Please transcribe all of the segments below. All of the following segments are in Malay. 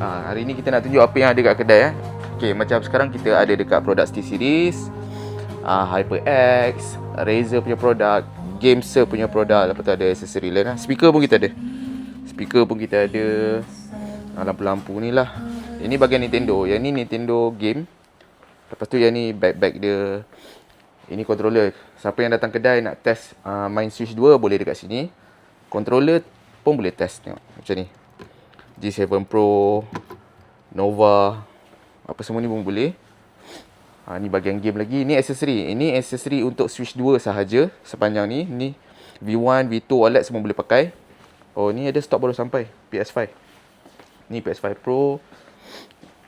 Hari ni kita nak tunjuk apa yang ada kat kedai Okay, macam sekarang kita ada dekat produk SteelSeries, HyperX, Razer punya produk, Gameser punya produk. Lepas tu ada aksesori lain Speaker pun kita ada. Lampu-lampu ni lah. Ini bahagian Nintendo. Yang ni Nintendo game. Lepas tu yang ni back dia. Ini controller. Siapa yang datang kedai nak test main Switch 2 boleh dekat sini. Controller pun boleh test. Tengok macam ni. G7 Pro, Nova, apa semua ni pun boleh. Ni bahagian game lagi. Ni aksesori. Ini aksesori untuk Switch 2 sahaja. Sepanjang ni. Ni V1, V2, OLED semua boleh pakai. Oh, ni ada stok baru sampai. PS5. Ni PS5 Pro.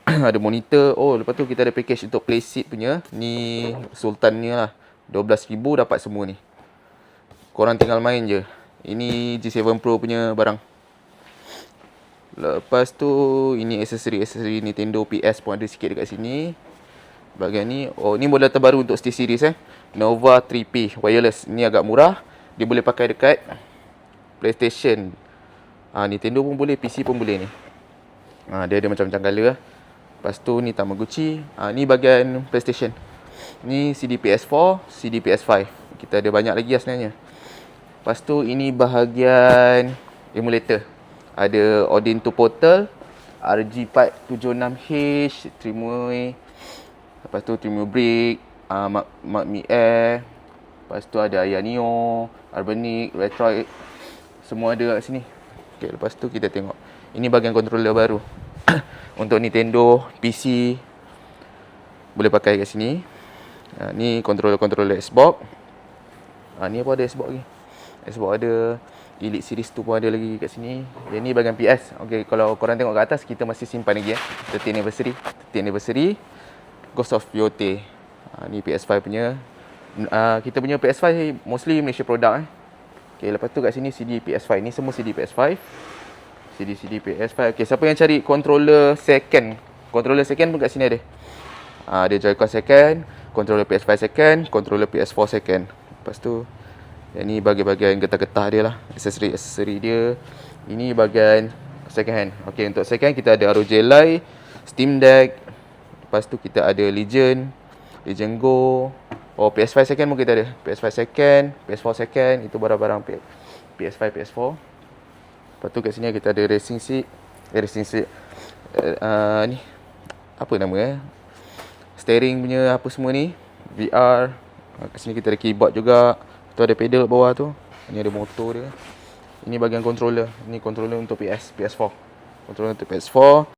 Ada monitor. Oh, lepas tu kita ada package untuk play seat punya. Ni Sultan ni lah. 12,000 dapat semua ni. Korang tinggal main je. Ini G7 Pro punya barang. Lepas tu ini aksesori Nintendo PS pun ada sikit dekat sini. Bahagian ni, oh ni model terbaru untuk SteelSeries Nova 3P wireless. Ni agak murah. Dia boleh pakai dekat PlayStation. Nintendo pun boleh, PC pun boleh ni. Dia ada macam-macam color. Lepas tu ni Tamagotchi. Ni bahagian PlayStation. Ni CD PS4, CD PS5. Kita ada banyak lagi sebenarnya. Lepas tu ini bahagian emulator. Ada Odin 2 Portal, RG476H, Trimoi. Lepas tu Trimoi Brick, Mark Mi Air. Lepas tu ada Ayaneo, Arbonic, Retroid. Semua ada kat sini. Okay, lepas tu kita tengok. Ini bahagian controller baru. Untuk Nintendo, PC. Boleh pakai kat sini. Ni controller Xbox. Ni apa ada Xbox lagi. Xbox ada. Elite Series tu pun ada lagi kat sini. Yang ni bahagian PS. Okay, kalau korang tengok kat atas, kita masih simpan lagi 30th anniversary. Ghost of Yotei. Ni PS5 punya. Kita punya PS5 mostly Malaysia product Okay, lepas tu kat sini CD PS5. Ni semua CD PS5. CD PS5. Okay, siapa yang cari controller second pun kat sini ada. Ada Joy-Con second, controller PS5 second, controller PS4 second. Lepas tu yang ni bahagian getah-getah dia lah. Aksesori dia. Ini bahagian second hand. Okay, untuk second hand kita ada ROG Ally, Steam Deck. Lepas tu kita ada Legion Go. Oh, PS5 second pun kita ada. PS5 second, PS4 second. Itu barang-barang PS5, PS4. Lepas tu kat sini kita ada racing seat. Ni apa nama steering punya apa semua ni. VR. Kat sini kita ada keyboard juga. Tu ada pedal kat bawah tu. Ni ada motor dia. Ini bahagian controller. Ni controller untuk PS4. Controller untuk PS4.